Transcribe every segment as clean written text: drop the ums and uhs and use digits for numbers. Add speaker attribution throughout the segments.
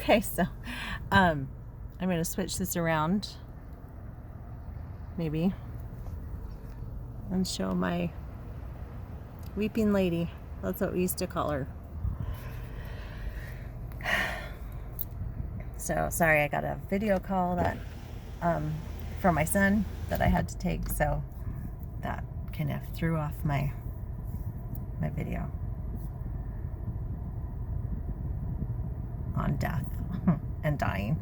Speaker 1: Okay, so I'm going to switch this around, maybe, and show my weeping lady. That's what we used to call her. So sorry, I got a video call that from my son that I had to take, so that kind of threw off my video on death and dying.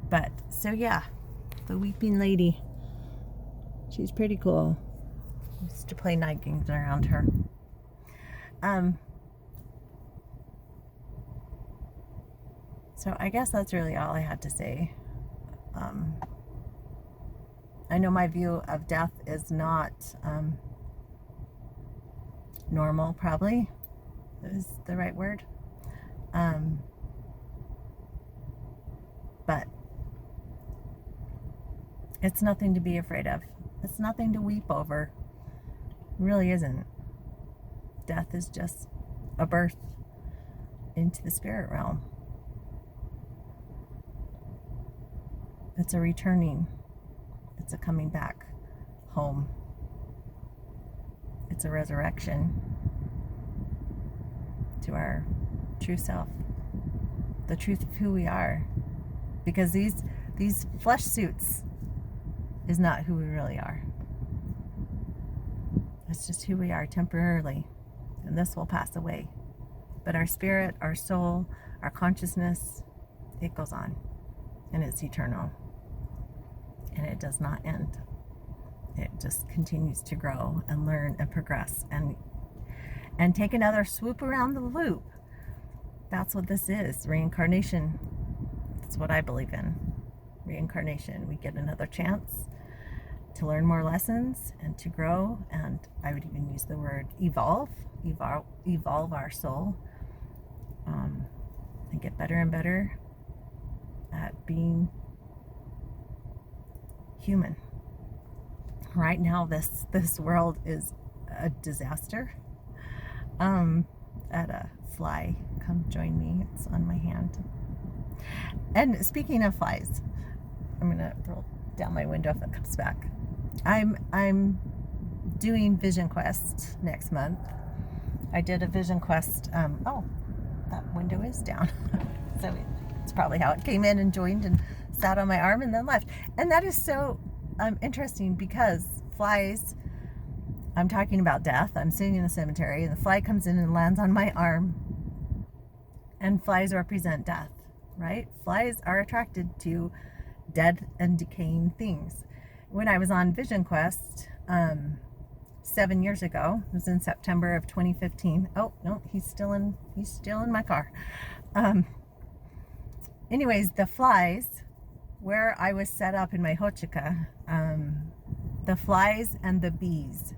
Speaker 1: But so yeah, the weeping lady, she's pretty cool. I used to play night games around her. So I guess that's really all I had to say. I know my view of death is not normal, probably is the right word. But it's nothing to be afraid of. It's nothing to weep over. It really isn't. Death is just a birth into the spirit realm. It's a returning. It's a coming back home. It's a resurrection to our true self, the truth of who we are. Because these flesh suits is not who we really are. It's just who we are temporarily, and this will pass away. But our spirit, our soul, our consciousness, it goes on, and it's eternal, and it does not end. It just continues to grow and learn and progress and take another swoop around the loop. That's what this is, reincarnation. That's what I believe in. Reincarnation. We get another chance to learn more lessons and to grow, and I would even use the word evolve our soul, and get better and better at being human. Right now, this world is a disaster. At a fly, come join me. It's on my hand. And speaking of flies, I'm gonna roll down my window if it comes back. I'm doing Vision Quest next month. I did a Vision Quest. Oh, that window is down. So it's probably how it came in and joined and sat on my arm and then left. And that is so interesting because flies, I'm talking about death. I'm sitting in the cemetery and the fly comes in and lands on my arm. And flies represent death, right? Flies are attracted to dead and decaying things. When I was on Vision Quest 7 years ago, it was in September of 2015. Oh no, he's still in my car. Anyways, the flies, where I was set up in my hochika, the flies and the bees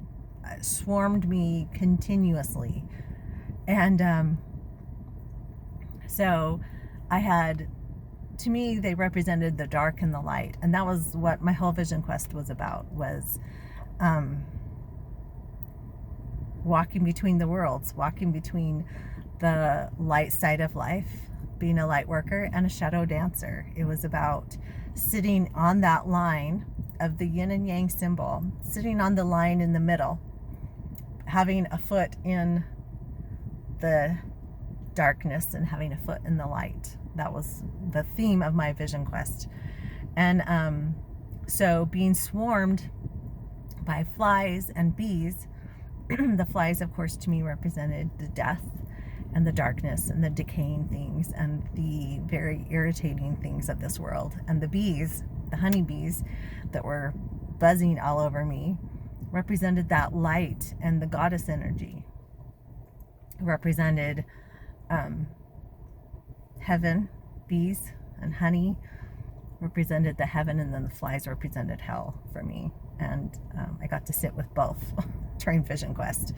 Speaker 1: swarmed me continuously, and so I had, to me, they represented the dark and the light, and that was what my whole Vision Quest was about, was walking between the worlds, walking between the light side of life, being a light worker, and a shadow dancer. It was about sitting on that line of the yin and yang symbol, sitting on the line in the middle, having a foot in the darkness and having a foot in the light. That was the theme of my Vision Quest. And so being swarmed by flies and bees, the flies, of course, to me represented the death and the darkness and the decaying things and the very irritating things of this world. And the bees, the honeybees that were buzzing all over me, represented that light and the goddess energy. Represented heaven. Bees and honey represented the heaven, and then the flies represented hell for me. And I got to sit with both during Vision Quest.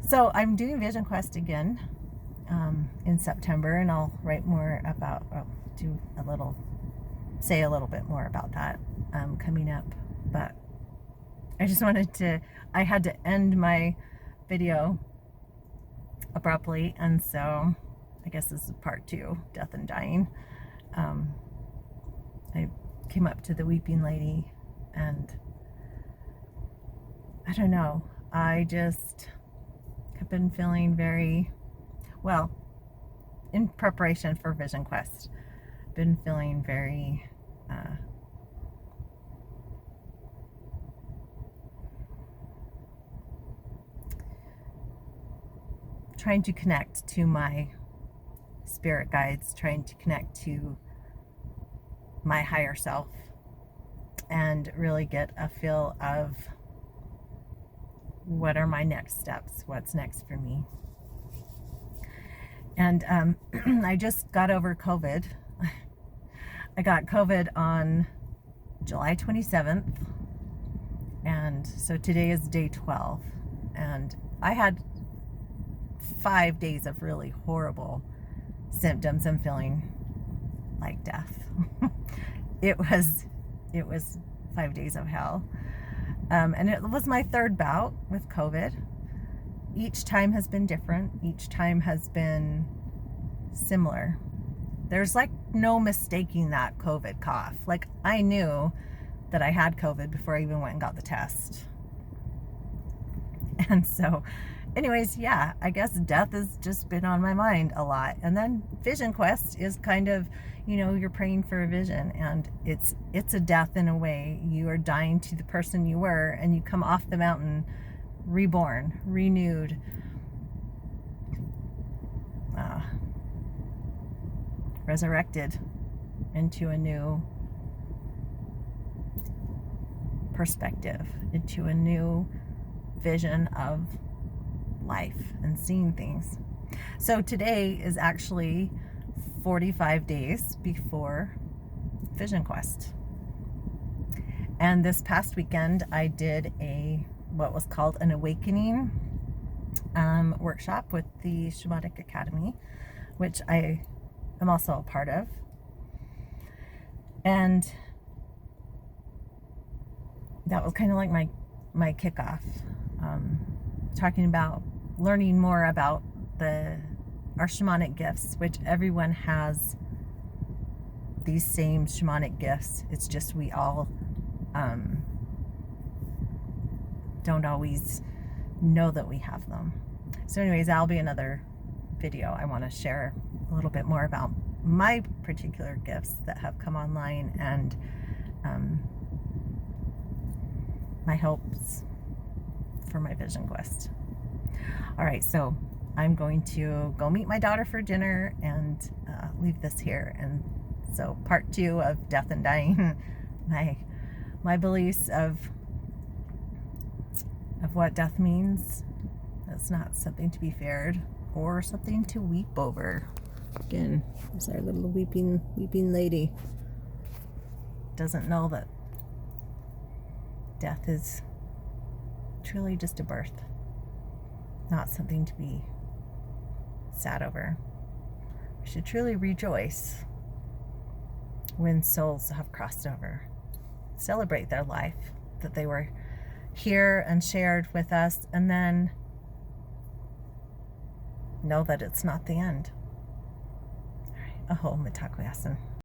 Speaker 1: So I'm doing Vision Quest again in September, and I'll write more about, say a little bit more about that coming up. But I just wanted to, I had to end my video abruptly, and so I guess this is part 2, death and dying. I came up to the weeping lady, and I don't know, I just have been feeling very well in preparation for Vision Quest. Been feeling very trying to connect to my spirit guides, trying to connect to my higher self, and really get a feel of what are my next steps, what's next for me. And I just got over COVID. I got COVID on July 27th, and so today is day 12, and I had 5 days of really horrible symptoms and feeling like death. It was 5 days of hell. And it was my 3rd bout with COVID. Each time has been different. Each time has been similar. There's like no mistaking that COVID cough. Like, I knew that I had COVID before I even went and got the test. And so, anyways, yeah, I guess death has just been on my mind a lot. And then Vision Quest is kind of, you know, you're praying for a vision, and it's a death in a way. You are dying to the person you were, and you come off the mountain reborn, renewed, resurrected into a new perspective, into a new vision of life and seeing things. So today is actually 45 days before Vision Quest. And this past weekend I did what was called an awakening workshop with the Shamanic Academy, which I am also a part of. And that was kind of like my kickoff, talking about learning more about our shamanic gifts, which everyone has these same shamanic gifts. It's just we all don't always know that we have them. So anyways, that'll be another video. I want to share a little bit more about my particular gifts that have come online, and my hopes for my Vision Quest. All right, so I'm going to go meet my daughter for dinner and leave this here. And so part 2 of death and dying, my beliefs of what death means. It's not something to be feared or something to weep over. Again, there's our little weeping lady. Doesn't know that death is truly just a birth, not something to be sad over. We should truly rejoice when souls have crossed over. Celebrate their life, that they were here and shared with us, and then know that it's not the end. All right, aho mitakoyasin.